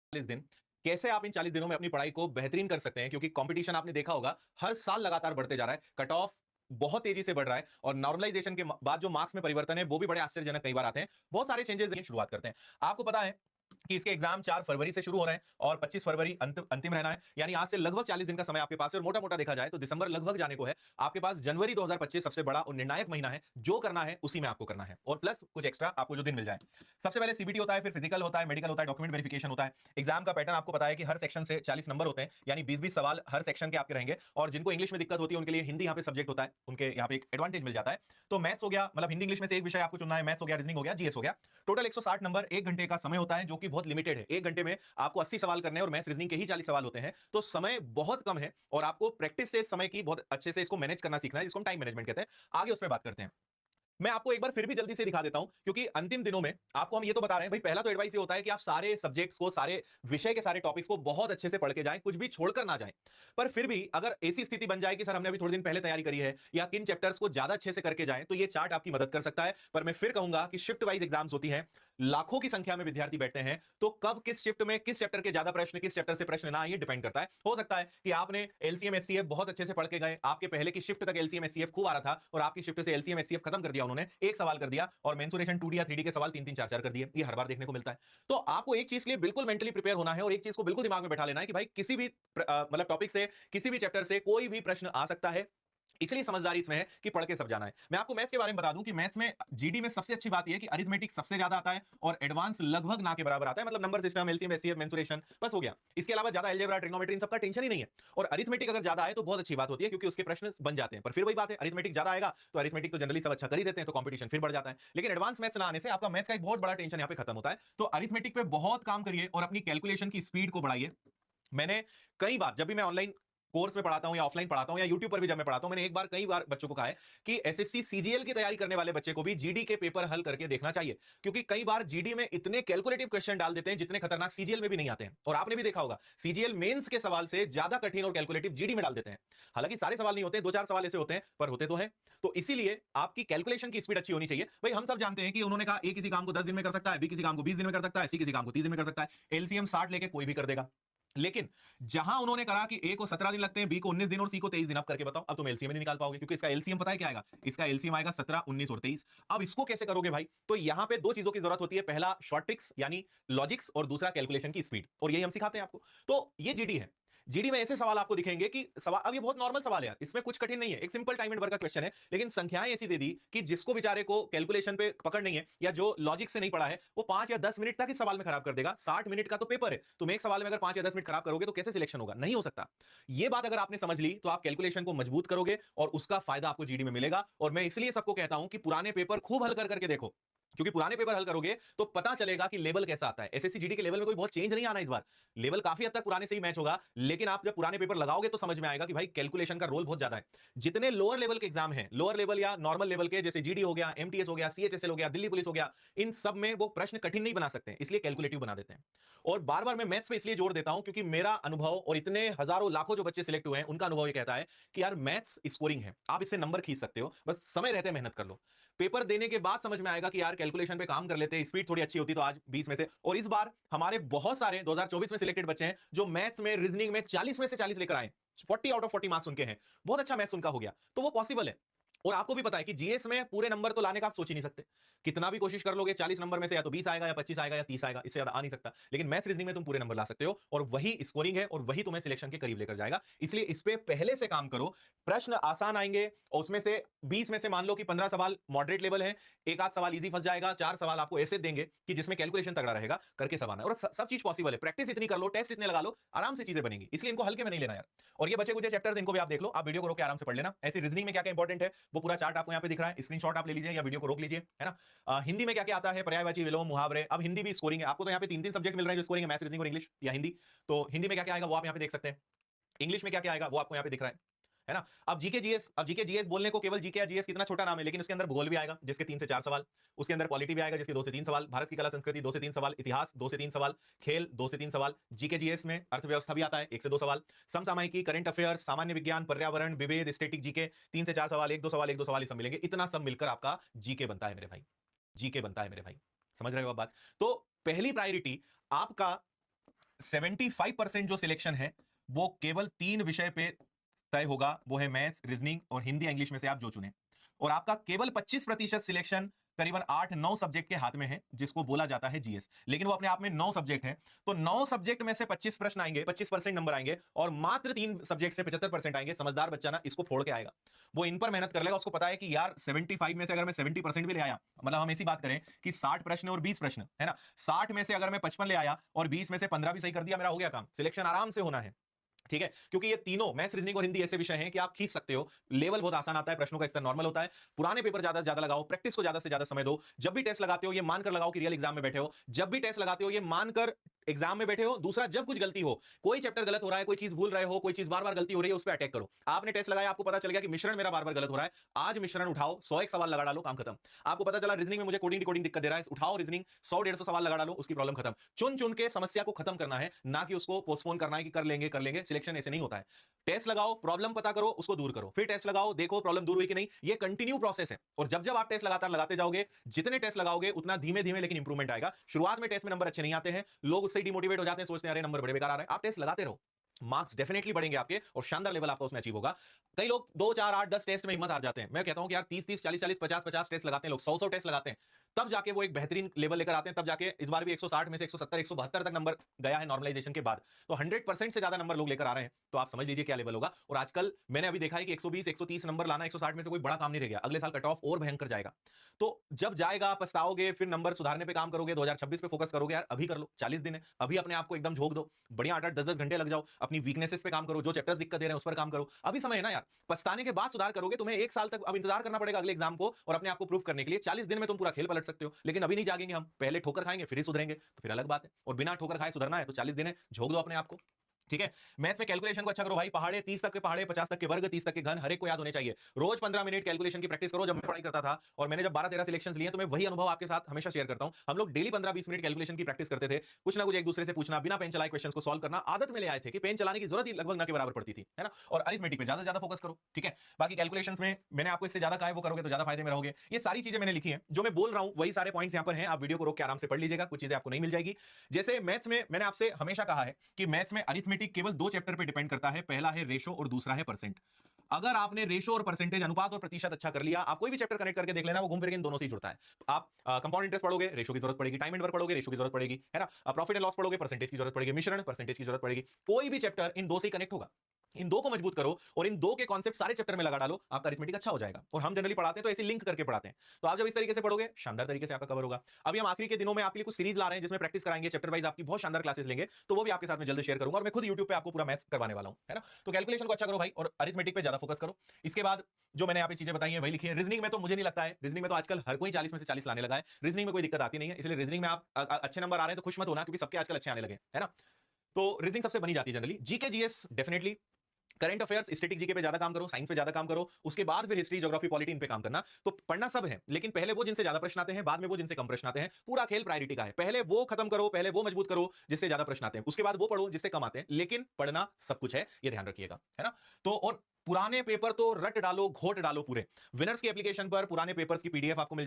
40 दिन कैसे आप इन 40 दिनों में अपनी पढ़ाई को बेहतरीन कर सकते हैं, क्योंकि कंपटीशन आपने देखा होगा हर साल लगातार बढ़ते जा रहा है। कट ऑफ बहुत तेजी से बढ़ रहा है और नॉर्मलाइजेशन के बाद जो मार्क्स में परिवर्तन है वो भी बड़े आश्चर्यजनक कई बार आते हैं। बहुत सारे चेंजेस की शुरुआत करते हैं। आपको पता है कि इसके एग्जाम 4 फरवरी से शुरू हो रहे हैं और 25 फरवरी अंतिम रहना है। यानी आज से लगभग 40 दिन का समय आपके पास है और मोटा-मोटा देखा जाए तो दिसंबर लगभग जाने को है। आपके पास जनवरी 2025 सबसे बड़ा और निर्णायक महीना है। जो करना है उसी में आपको करना है और प्लस कुछ एक्स्ट्रा आपको जो दिन मिल जाए। सबसे पहले सीबीटी होता है, फिर फिजिकल होता है, मेडिकल होता है, डॉक्यूमेंट वेरिफिकेशन होता है। एग्जाम का पैटर्न आपको पता है कि हर सेक्शन से 40 नंबर होते हैं, यानी 20-20 सवाल हर सेक्शन के आपके रहेंगे और जिनको इंग्लिश में दिक्कत होती है उनके लिए हिंदी यहाँ पे सब्जेक्ट होता है, उनके यहाँ पे एक एडवांटेज मिल जाता है। तो मैथ्स हो गया, मतलब हिंदी इंग्लिश में से एक विषय आपको चुनना है, मैथ्स हो गया, रीजनिंग हो गया, जीएस हो गया। टोटल 160 नंबर, 1 घंटे का समय होता है जो कि बहुत लिमिटेड है। 1 घंटे में आपको 80 सवाल करने हैं और मैथ्स रीजनिंग के ही 40 सवाल होते हैं, तो समय बहुत कम है और आपको प्रैक्टिस से समय की बहुत अच्छे से इसको मैनेज करना सीखना है, जिसको हम टाइम मैनेजमेंट कहते हैं। आगे उस पर बात करते हैं। मैं आपको एक बार फिर भी जल्दी से दिखा देता हूं, क्योंकि अंतिम दिनों में आपको हम ये तो बता रहे हैं भाई, पहला तो एडवाइस ये होता है कि आप सारे सब्जेक्ट्स को, सारे विषय के सारे टॉपिक्स को बहुत अच्छे से पढ़ के जाएं, कुछ भी छोड़कर ना जाएं। पर फिर भी अगर ऐसी स्थिति बन जाए कि सर हमने अभी थोड़े दिन पहले तैयारी करी है या किन चैप्टर्स को ज्यादा अच्छे से करके जाएं, तो ये चार्ट आपकी मदद कर सकता है। पर मैं फिर कहूंगा कि शिफ्ट वाइज एग्जाम्स होती हैं, लाखों की संख्या में विद्यार्थी बैठते हैं, तो कब किस शिफ्ट में किस चैप्टर के ज्यादा प्रश्न, किस चैप्टर से प्रश्न ना, ये डिपेंड करता है। हो सकता है कि आपने एलसीएम एचसीएफ बहुत अच्छे से पढ़ के गए, आपके पहले की शिफ्ट तक एलसीएम एचसीएफ खूब आ रहा था और आपकी शिफ्ट से एलसीएम एचसीएफ खत्म कर दिया उन्होंने, एक सवाल कर दिया और मेंसुरेशन 2D या 3D के सवाल 3-3 4-4 कर दिए। ये हर बार देखने को मिलता है। तो आपको एक चीज के लिए बिल्कुल मेंटली प्रिपेयर होना है और एक चीज को बिल्कुल दिमाग में बैठा लेना है कि भाई किसी भी मतलब टॉपिक से, किसी भी चैप्टर से कोई भी प्रश्न आ सकता है। इसलिए समझदारी इसमें है कि पढ़ के सब जाना है। मैं आपको मैथ्स के बारे में बता दूं कि मैथ्स में जीडी में सबसे अच्छी बात यह है कि अरिथमेटिक सबसे ज्यादा आता है और एडवांस लगभग ना के बराबर आता है, मतलब number system, LCM HCF, mensuration, बस हो गया। इसके अलावा ज्यादा अलजेब्रा, ट्रिग्नोमेट्री, इन सबका टेंशन ही नहीं है। और अरिथमेटिक अगर ज्यादा आए तो बहुत अच्छी बात होती है, क्योंकि उसके प्रश्न बन जाते हैं। पर फिर वही बात है, अरिथमेटिक ज्यादा आएगा तो अरिथमेटिक तो जनरली सब अच्छा कर ही देते हैं, तो कंपटीशन फिर बढ़ जाता है। लेकिन एडवांस मैथ्स ना आने से आपका मैथ्स का एक बहुत बड़ा टेंशन यहां पे खत्म होता है। तो अरिथमेटिक पे बहुत काम करिए और अपनी कैलकुलेशन की स्पीड को बढ़ाइए। मैंने कई बार, जब भी मैं ऑनलाइन कोर्स में पढ़ाता हूं या ऑफलाइन पढ़ाता हूं या यूट्यूब पर भी जब मैं पढ़ाता हूं, मैंने एक बार कई बार बच्चों को कहा है कि एसएससी सीजीएल की तैयारी करने वाले बच्चे को भी जीडी के पेपर हल करके देखना चाहिए, क्योंकि कई बार जीडी में इतने कैलकुलेटिव क्वेश्चन डाल देते हैं जितने खतरनाक सीजीएल में भी नहीं आते हैं। और आपने भी देखा होगा सीजीएल मेंस के सवाल से ज्यादा कठिन और कैलकुलेटिव जीडी में डाल देते हैं। हालांकि सारे सवाल नहीं होते, 2-4 सवाल ऐसे होते हैं, पर होते तो हैं। तो इसीलिए आपकी कैलकुलेशन की स्पीड अच्छी होनी चाहिए। भाई हम सब जानते हैं कि उन्होंने कहा ए किसी काम को 10 दिन में कर सकता है, बी किसी काम को 20 दिन में कर सकता है, सी किसी काम को 30 दिन में कर सकता है, एलसीएम 60 लेके कोई भी कर देगा। लेकिन जहां उन्होंने कहा कि ए को 17 दिन लगते हैं, बी को 19 दिन और सी को 23 दिन, अब करके बताओ। अब तुम एलसीएम नहीं निकाल पाओगे, क्योंकि इसका एलसीएम पता है क्या आएगा, इसका एलसीएम आएगा 17, 19 और 23। अब इसको कैसे करोगे भाई? तो यहां पे दो चीजों की जरूरत होती है, पहला शॉर्ट ट्रिक्स यानी लॉजिक्स और दूसरा कैलकुलेशन की स्पीड, और यही हम सिखाते हैं आपको। तो ये जीडी है। जीडी में ऐसे सवाल आपको दिखेंगे कि सवाल, अब ये बहुत नॉर्मल सवाल है यार, इसमें कुछ कठिन नहीं है, एक सिंपल टाइम एंड वर्क का क्वेश्चन है, लेकिन संख्याएं ऐसी दे दी कि जिसको बेचारे को कैलकुलेशन पे पकड़ नहीं है या जो लॉजिक से नहीं पढ़ा है, वो 5 या 10 मिनट तक इस सवाल में खराब कर देगा। 60 मिनट का तो पेपर है, तुम एक सवाल में अगर 5 या 10 मिनट खराब करोगे तो कैसे सिलेक्शन होगा? नहीं हो सकता। ये बात अगर आपने समझ ली तो आप कैलकुलेशन को मजबूत करोगे और उसका फायदा आपको जीडी में मिलेगा। और मैं इसलिए सबको कहता हूं कि पुराने पेपर खूब हल कर करके देखो, क्योंकि पुराने पेपर हल करोगे तो पता चलेगा कि लेवल कैसा आता है। एसएससी जीडी के लेवल में कोई बहुत चेंज नहीं आना इस बार, लेवल काफी हद तक पुराने से ही मैच होगा। लेकिन आप जब पुराने पेपर लगाओगे तो समझ में आएगा कि भाई कैलकुलेशन का रोल बहुत ज्यादा है। जितने लोअर लेवल के एग्जाम हैं, लोअर लेवल या नॉर्मल लेवल के, जैसे जीडी हो गया, एमटीएस हो गया, सीएचएसएल हो गया, दिल्ली पुलिस हो गया, इन सब में वो प्रश्न कठिन नहीं बना सकते, इसलिए कैलकुलेटिव बना देते हैं। और बार बार मैं मैथ्स पे इसलिए जोर देता हूं क्योंकि मेरा अनुभव और इतने हजारों लाखों जो बच्चे सिलेक्ट हुए हैं उनका अनुभव ये कहता है कि यार मैथ्स स्कोरिंग है, आप इससे नंबर खींच सकते हो, बस समय रहते मेहनत कर लो। पेपर देने के बाद समझ में आएगा कि यार कैलकुलेशन पे काम कर लेते, स्पीड थोड़ी अच्छी होती तो आज 20 में से। और इस बार हमारे बहुत सारे 2024 में सिलेक्टेड बच्चे हैं जो मैथ्स में, रीजनिंग में 40 में से 40 लेकर आए, 40 आउट ऑफ 40 मार्क्स उनके हैं, बहुत अच्छा मैथ्स उनका हो गया। तो वो पॉसिबल है। और आपको भी पता है कि जीएस में पूरे नंबर तो लाने का आप सोच ही नहीं सकते, कितना भी कोशिश कर लोगे 40 नंबर में से या तो 20 आएगा या 25 आएगा या 30 आएगा, इससे ज्यादा आ नहीं सकता। लेकिन मैथ्स रीजनिंग में तुम पूरे नंबर ला सकते हो और वही स्कोरिंग है और वही तुम्हें सिलेक्शन के करीब लेकर जाएगा। इसलिए इस पे पहले से काम करो। प्रश्न आसान आएंगे और उसमें से 20 में से मान लो कि 15 सवाल मॉडरेट लेवल है, एक आध सवाल इजी फंस जाएगा, 4 सवाल आपको ऐसे देंगे कि जिसमें कैलकुलेशन तगड़ा रहेगा, करके सब आना है। और सब चीज पॉसिबल है, प्रैक्टिस इतनी कर लो, टेस्ट इतने लगा लो, आराम से चीजें बनेंगी। इसलिए इनको हल्के में नहीं लेना यार। और ये बचे कुछ चैप्टर्स इनको भी आप देख लो, आप वीडियो को रोक के आराम से पढ़ लेना। ऐसी रीजनिंग में क्या क्या इंपॉर्टेंट है वो पूरा चार्ट आपको यहाँ पे दिख रहा है, स्क्रीनशॉट आप ले लीजिए या वीडियो को रोक लीजिए, है ना। हिंदी में क्या क्या आता है, पर्यायवाची, विलोम, मुहावरे। अब हिंदी भी स्कोरिंग है, आपको तो यहाँ पे 3-3 सब्जेक्ट मिल रहे हैं जो स्कोरिंग है, मैथ्स, रीजनिंग और इंग्लिश या हिंदी। तो हिंदी में क्या क्या आएगा वो आप यहाँ पे देख सकते हैं, इंग्लिश में क्या क्या आएगा वो आपको यहाँ पे दिख रहा है ना। अब जीके जीएस, अब जीके जीएस बोलने को केवल जीके या जीएस कितना छोटा नाम है, लेकिन उसके अंदर भूगोल भी आएगा जिसके 3 से 4 सवाल, उसके अंदर पॉलिटी भी आएगा जिसके 2 से 3 सवाल, भारत की कला संस्कृति 2 से 3 सवाल, इतिहास 2 से 3 सवाल, खेल 2 से 3 सवाल। जीके जीएस में अर्थव्यवस्था भी आता है, 1 से 2 सवाल, समसामयिकी, करंट अफेयर्स, सामान्य विज्ञान, पर्यावरण, विवेद, स्टैटिक जीके 3 से 4 सवाल, 1-2 सवाल, 1-2 सवाल, ये सब मिलेंगे। इतना सब मिलकर आपका जीके बनता है मेरे भाई, जीके बनता है मेरे भाई। समझ रहे हो आप बात? तो पहली प्रायोरिटी आपका 75% जो सिलेक्शन है वो केवल 3 विषय पे तय होगा, वो है मैथ्स, रीजनिंग और हिंदी इंग्लिश में से आप जो चुने। और आपका केवल 25% सिलेक्शन करीबन 8-9 सब्जेक्ट के हाथ में है, जिसको बोला जाता है जीएस। लेकिन वो अपने आप में 9 सब्जेक्ट हैं, तो 9 सब्जेक्ट में से 25 प्रश्न आएंगे, 25% नंबर आएंगे, और मात्र 3 सब्जेक्ट से 75% आएंगे। समझदार बच्चा ना इसको फोड़ के आएगा, वो इन पर मेहनत कर लेगा। उसको पता है कि यार 75 में से अगर मैं 70% भी ले आया, मतलब हम ऐसी बात करें कि 60 प्रश्न और 20 प्रश्न है ना, 60 में से अगर मैं 55 ले आया और 20 में से 15 भी सही कर दिया, मेरा हो गया काम, सिलेक्शन आराम से होना है। ठीक है, क्योंकि ये तीनों मैथ्स, रीजनिंग और हिंदी ऐसे विषय हैं कि आप खींच सकते हो, लेवल बहुत आसान आता है, प्रश्नों का स्तर नॉर्मल होता है। पुराने पेपर ज्यादा से ज्यादा लगाओ, प्रैक्टिस को ज्यादा से ज्यादा समय दो। जब भी टेस्ट लगाते हो ये मानकर लगाओ कि रियल एग्जाम में बैठे हो, जब भी टेस्ट लगाते हो ये मानकर एग्जाम में बैठे हो। दूसरा, जब कुछ गलती हो, कोई चैप्टर गलत हो रहा है, कोई चीज भूल रहे हो, कोई चीज बार बार गलती हो रही है, उस पर अटैक करो। आपने टेस्ट लगाया, आपको पता चल गया कि मिश्रण मेरा बार बार गलत हो रहा है, आज मिश्रण उठाओ, 101 सवाल लगा डालो, काम खत्म। आपको पता चला रीजनिंग में मुझे कोडिंग डिकोडिंग दिक्कत दे रहा है, उठाओ रीजनिंग 100-150 सवाल लगा डालो, उसकी प्रॉब्लम खत्म। चुन चुन के समस्या को खत्म करना है, ना कि उसको पोस्टपोन करना है कि कर लेंगे कर लेंगे। सिलेक्शन ऐसे नहीं होता है। टेस्ट लगाओ, प्रॉब्लम पता करो, उसको दूर करो, फिर टेस्ट लगाओ, देखो प्रॉब्लम दूर हुई कि नहीं। ये कंटिन्यू प्रोसेस है, और जब जब आप टेस्ट लगातार लगाते जाओगे, जितने टेस्ट लगाओगे उतना धीमे धीमे लेकिन इंप्रूवमेंट आएगा। शुरुआत में टेस्ट में नंबर अच्छे नहीं आते हैं, लोग उससे डिमोटिवेट हो जाते हैं, सोचते हैं अरे नंबर बड़े बेकार आ रहे हैं। आप टेस्ट लगाते रहो, मार्क्स डेफिनेटली बढ़ेंगे आपके, और शानदार लेवल आपका उसमें अचीव होगा। कई लोग 2, 4, 8, 10 टेस्ट में हिम्मत हार जाते हैं। मैं कहता हूं कि यार 30-30, 40-40, 50-50 टेस्ट लगाते हैं लोग, 100-100 टेस्ट लगाते हैं, तब जाके वो एक बेहतरीन लेवल लेकर आते हैं। तब जाके इस बार भी 160 में से 170, 172 तक नंबर गया है नॉर्मलाइजेशन के बाद, तो 100% से ज्यादा नंबर लोग लेकर आ रहे हैं। तो आप समझ लीजिए क्या लेवल होगा। और आजकल मैंने अभी देखा है कि 120, 130 नंबर लाना 160 में से कोई बड़ा काम नहीं रह गया। अगले साल कट ऑफ और भयंकर जाएगा। तो जब जाएगा पछताओगे, फिर नंबर सुधारने पे काम करोगे, 2026 पे फोकस करोगे। यार अभी कर लो, 40 दिन है, अभी अपने आप को एकदम झोंक दो, बढ़िया 8-8, 10-10 घंटे लग जाओ, अपनी वीकनेसेस पे काम करो, जो चैप्टर्स दिक्कत दे रहे हैं उस पर काम करो। अभी समय है ना यार, पछताने के बाद सुधार करोगे। तुम्हें 1 साल तक अब इंतजार करना पड़ेगा अगले एग्जाम को, और अपने आप को प्रूव करने के लिए 40 दिन में तुम पूरा खेल पलट सकते हो। लेकिन अभी नहीं जागेंगे हम, पहले ठोकर खाएंगे फिर ही सुधरेंगे, तो फिर अलग बात है। और बिना ठोकर खाए सुधरना है तो 40 दिन है, झोंक दो अपने आप को। ठीक है, मैथ्स में कैलकुलेशन को अच्छा करो भाई, पहाड़े 30 तक के पहाड़े, 50 तक के वर्ग, 30 तक के घन, हर एक को याद होने चाहिए। रोज 15 मिनट कैलकुलेशन की प्रैक्टिस करो। जब मैं पढ़ाई करता था और मैंने जब 12-13 सिलेक्शंस लिए, तो मैं वही अनुभव आपके साथ हमेशा शेयर करता हूं। हम लोग डेली 15-20 मिनट कैलकुलेशन की प्रैक्टिस करते थे, कुछ ना कुछ एक दूसरे से पूछना, बिना पेन चलाए क्वेश्चंस को सॉल्व करना, आदत में ले आए थे कि पेन चलाने की जरूरत ही लगभग ना के बराबर पड़ती थी, है ना। और अरिथमेटिक पे ज्यादा से ज्यादा फोकस करो। ठीक है, बाकी कैलकुलेशंस में मैंने आपको इससे ज्यादा कहा है, वो करोगे तो ज्यादा फायदे में रहोगे। ये सारी चीजें मैंने लिखी हैं, जो मैं बोल रहा हूं वही सारे पॉइंट्स यहां पर हैं। आप वीडियो को रोक के आराम से पढ़ लीजिएगा, कुछ चीजें आपको नहीं मिल जाएगी। जैसे मैथ्स में मैंने आपसे हमेशा कहा है कि मैथ्स में अरिथमेटिक केवल 2 चैप्टर पे डिपेंड करता है, पहला है रेशो और दूसरा है परसेंट। अगर आपने रेशो और परसेंटेज, अनुपात और प्रतिशत अच्छा कर लिया, आप कोई भी चैप्टर कनेक्ट करके देख लेना, वो घूम फिर के इन दोनों से ही जुड़ता है। आप कंपाउंड इंटरेस्ट पढ़ोगे, रेशो की जरूरत पड़ेगी, टाइम एंड वर्क पढ़ोगे, रेशो की जरूरत पड़ेगी, है ना। प्रॉफिट एंड लॉस पढ़ोगे, परसेंटेज की जरूरत पड़ेगी, मिश्रण, परसेंटेज की जरूरत पड़ेगी। कोई भी चैप्टर इन दो से ही कनेक्ट होगा। इन दो को मजबूत करो और इन दो के कॉन्सेप्ट सारे चैप्टर में लगा डालो, आपका अरिथमेटिक अच्छा हो जाएगा। और हम जनरली पढ़ाते हैं तो ऐसे लिंक करके पढ़ाते हैं, तो आप जब इस तरीके से पढ़ोगे, शानदार तरीके से आपका कवर होगा। अभी हम आखिरी के दिनों में आपके लिए कुछ सीरीज ला रहे हैं, जिसमें प्रैक्टिस कराएंगे, चैप्टर वाइज आपकी बहुत शानदार क्लासेस लेंगे, तो वो भी आपके साथ में जल्द शेयर करूंगा। और मैं खुद यूट्यूब पे आपको पूरा मैथ्स करवाने वाला हूं, है ना। तो कैलकुलेशन को अच्छा करो भाई, और अरिथमेटिक पे ज्यादा फोकस करो। इसके बाद जो मैंने यहाँ पे चीजें बताई हैं वही लिखी है। रीजनिंग में तो मुझे नहीं लगता है, रीजनिंग में तो आजकल हर कोई 40 में से 40 लाने लगा है, रीजनिंग में कोई दिक्कत आती नहीं है। इसलिए रीजनिंग में आप अच्छे नंबर आ रहे हैं तो खुश मत होना, क्योंकि सबके आजकल अच्छे आने लगे, है ना। तो रीजनिंग सबसे बनी जाती है generally. GK GS definitely, current affairs, static GK पे ज्यादा काम करो, साइंस पे ज्यादा काम करो, उसके बाद फिर हिस्ट्री, ज्योग्राफी, पॉलिटी इन पे काम करना। तो पढ़ना सब है, लेकिन पहले वो जिनसे ज्यादा प्रश्न आते हैं, बाद में वो जिनसे कम प्रश्न आते हैं। पूरा खेल प्रायोरिटी का है, पहले वो खत्म करो, पहले वो मजबूत करो जिससे ज्यादा प्रश्न आते हैं, उसके बाद वो पढ़ो जिससे कम आते हैं। लेकिन पढ़ना सब कुछ है, ये ध्यान रखिएगा, है ना। तो और पुराने पेपर तो रट डालो, घोट डालो पूरे। विनर्स की एप्लीकेशन पर पुराने पेपर्स की पीडीएफ आपको मिल